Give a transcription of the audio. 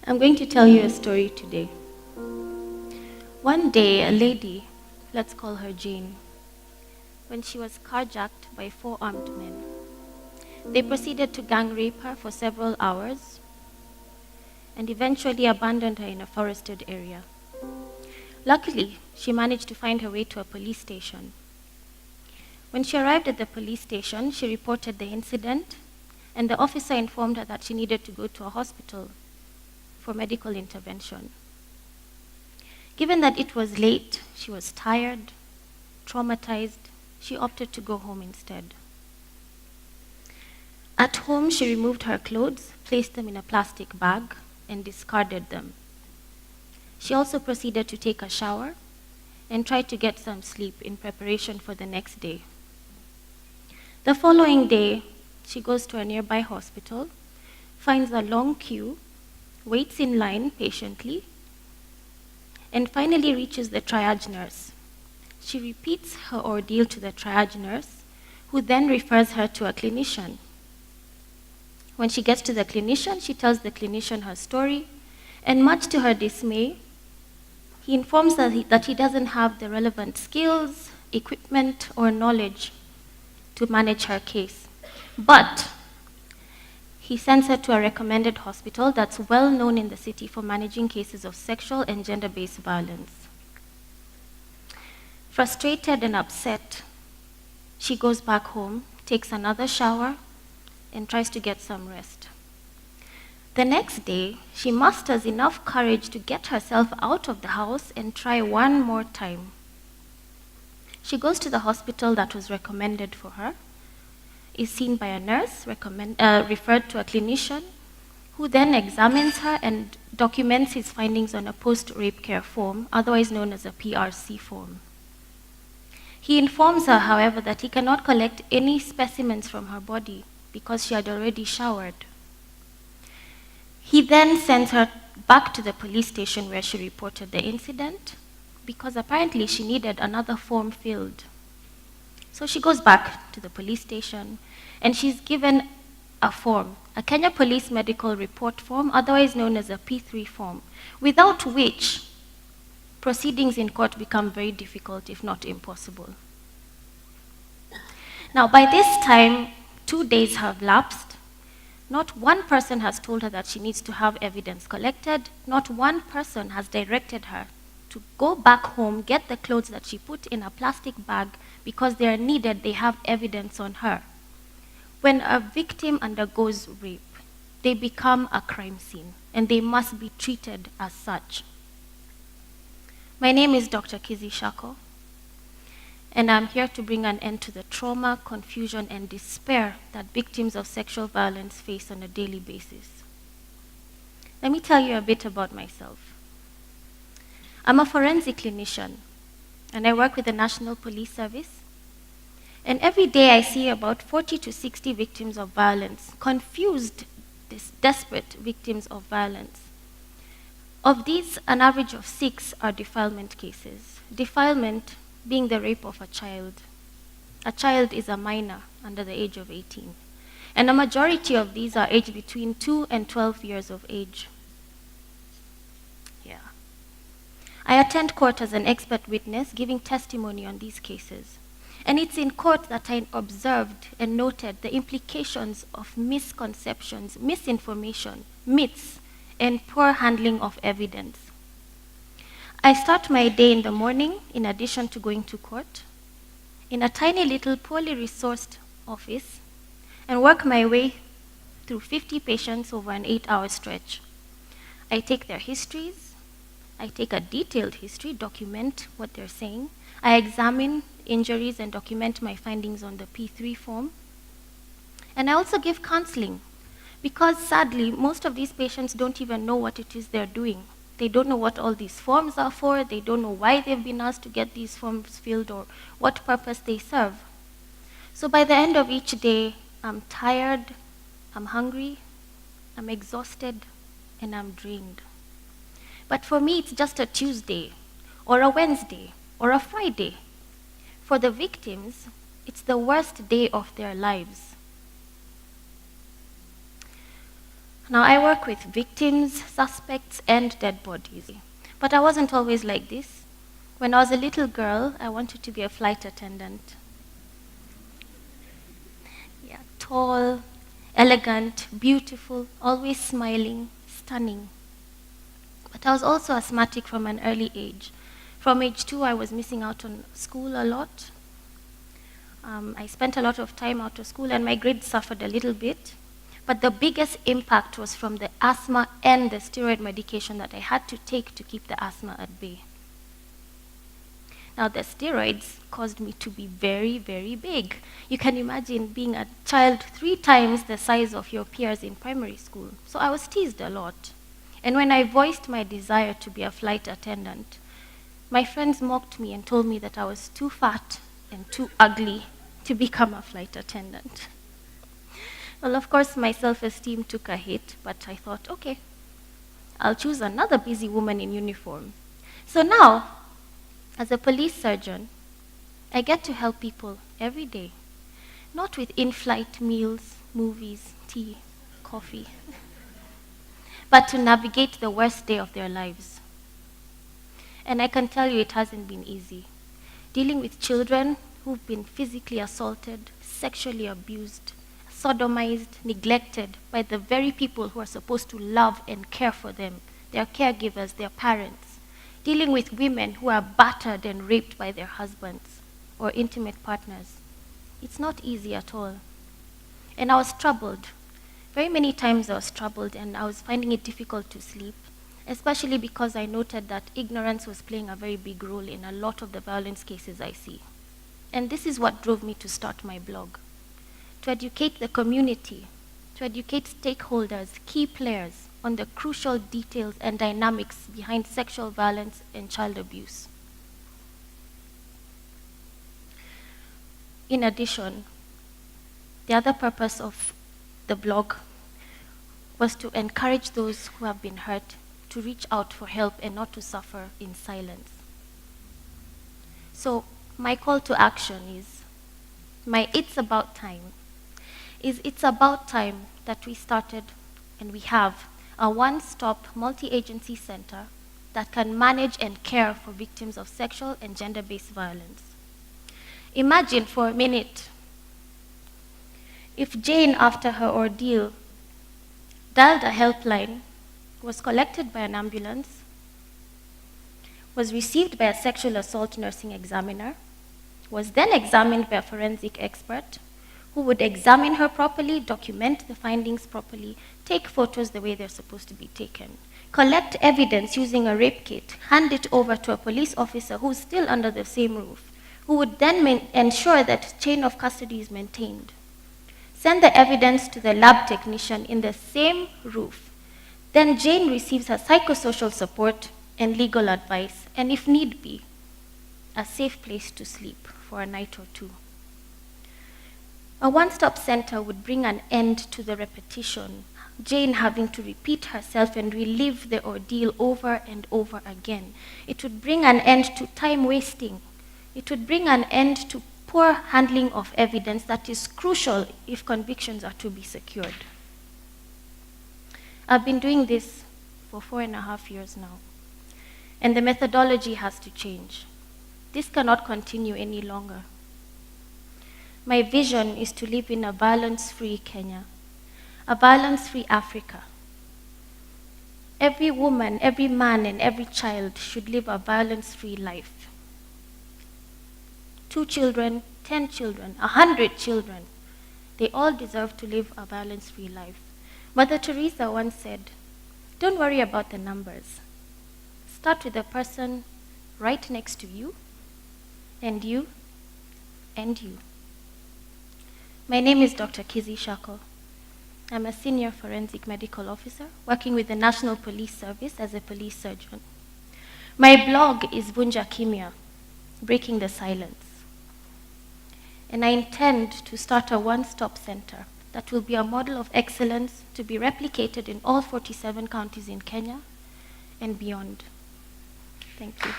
I'm going to tell you a story today. One day, a lady, let's call her Jane, when she was carjacked by 4 armed men, they proceeded to gang rape her for several hours and eventually abandoned her in a forested area. Luckily, she managed to find her way to a police station. When she arrived at the police station, she reported the incident, and the officer informed her that she needed to go to a hospital for medical intervention. Given that it was late, she was tired, traumatized, she opted to go home instead. At home, she removed her clothes, placed them in a plastic bag, and discarded them. She also proceeded to take a shower and tried to get some sleep in preparation for the next day. The following day, she goes to a nearby hospital, finds a long queue, waits in line patiently, and finally reaches the triage nurse. She repeats her ordeal to the triage nurse, who then refers her to a clinician. When she gets to the clinician, she tells the clinician her story, and much to her dismay, he informs her that he doesn't have the relevant skills, equipment, or knowledge to manage her case. But he sends her to a recommended hospital that's well known in the city for managing cases of sexual and gender-based violence. Frustrated and upset, she goes back home, takes another shower, and tries to get some rest. The next day, she musters enough courage to get herself out of the house and try one more time. She goes to the hospital that was recommended for her, is seen by a nurse, referred to a clinician, who then examines her and documents his findings on a post-rape care form, otherwise known as a PRC form. He informs her, however, that he cannot collect any specimens from her body because she had already showered. He then sends her back to the police station where she reported the incident because apparently she needed another form filled. So she goes back to the police station and she's given a form, a Kenya Police Medical Report form, otherwise known as a P3 form, without which proceedings in court become very difficult, if not impossible. Now, by this time, 2 days have lapsed. Not one person has told her that she needs to have evidence collected. Not one person has directed her to go back home, get the clothes that she put in a plastic bag because they are needed, they have evidence on her. When a victim undergoes rape, they become a crime scene and they must be treated as such. My name is Dr. Kizzie Shako, and I'm here to bring an end to the trauma, confusion, and despair that victims of sexual violence face on a daily basis. Let me tell you a bit about myself. I'm a forensic clinician, and I work with the National Police Service. And every day I see about 40 to 60 victims of violence, confused, desperate victims of violence. Of these, an average of 6 are defilement cases. Defilement being the rape of a child. A child is a minor under the age of 18. And a majority of these are aged between 2 and 12 years of age. Yeah. I attend court as an expert witness, giving testimony on these cases. And it's in court that I observed and noted the implications of misconceptions, misinformation, myths, and poor handling of evidence. I start my day in the morning, in addition to going to court, in a tiny little poorly resourced office, and work my way through 50 patients over an 8-hour stretch. I take their histories, I take a detailed history, document what they're saying, I examine injuries and document my findings on the P3 form, and I also give counseling, because sadly, most of these patients don't even know what it is they're doing. They don't know what all these forms are for. They don't know why they've been asked to get these forms filled or what purpose they serve. So by the end of each day, I'm tired, I'm hungry, I'm exhausted, and I'm drained. But for me, it's just a Tuesday, or a Wednesday, or a Friday. For the victims, it's the worst day of their lives. Now, I work with victims, suspects, and dead bodies. But I wasn't always like this. When I was a little girl, I wanted to be a flight attendant. Yeah, tall, elegant, beautiful, always smiling, stunning. But I was also asthmatic from an early age. From age 2, I was missing out on school a lot. I spent a lot of time out of school, and my grades suffered a little bit. But the biggest impact was from the asthma and the steroid medication that I had to take to keep the asthma at bay. Now, the steroids caused me to be very, very big. You can imagine being a child 3 times the size of your peers in primary school. So I was teased a lot. And when I voiced my desire to be a flight attendant, my friends mocked me and told me that I was too fat and too ugly to become a flight attendant. Well, of course, my self-esteem took a hit, but I thought, okay, I'll choose another busy woman in uniform. So now, as a police surgeon, I get to help people every day, not with in-flight meals, movies, tea, coffee, but to navigate the worst day of their lives. And I can tell you it hasn't been easy. Dealing with children who've been physically assaulted, sexually abused, sodomized, neglected by the very people who are supposed to love and care for them, their caregivers, their parents. Dealing with women who are battered and raped by their husbands or intimate partners. It's not easy at all. And I was troubled. Very many times I was troubled, and I was finding it difficult to sleep, especially because I noted that ignorance was playing a very big role in a lot of the violence cases I see. And this is what drove me to start my blog. To educate the community, to educate stakeholders, key players, on the crucial details and dynamics behind sexual violence and child abuse. In addition, the other purpose of the blog was to encourage those who have been hurt to reach out for help and not to suffer in silence. So my call to action is, it's about time that we started and we have a one-stop multi-agency center that can manage and care for victims of sexual and gender-based violence. Imagine for a minute if Jane, after her ordeal, dialed a helpline, was collected by an ambulance, was received by a sexual assault nursing examiner, was then examined by a forensic expert, who would examine her properly, document the findings properly, take photos the way they're supposed to be taken, collect evidence using a rape kit, hand it over to a police officer who's still under the same roof, who would then ensure that chain of custody is maintained, send the evidence to the lab technician in the same roof. Then Jane receives her psychosocial support and legal advice, and if need be, a safe place to sleep for a night or two. A one-stop center would bring an end to the repetition, Jane having to repeat herself and relive the ordeal over and over again. It would bring an end to time wasting. It would bring an end to poor handling of evidence that is crucial if convictions are to be secured. I've been doing this for 4.5 years now, and the methodology has to change. This cannot continue any longer. My vision is to live in a violence-free Kenya, a violence-free Africa. Every woman, every man, and every child should live a violence-free life. 2 children, 10 children, 100 children, they all deserve to live a violence-free life. Mother Teresa once said, "Don't worry about the numbers. Start with the person right next to you, and you, and you." My name is Dr. Kizzie Shako. I'm a senior forensic medical officer working with the National Police Service as a police surgeon. My blog is Vunja Kimya, Breaking the Silence. And I intend to start a one-stop center that will be a model of excellence to be replicated in all 47 counties in Kenya and beyond. Thank you.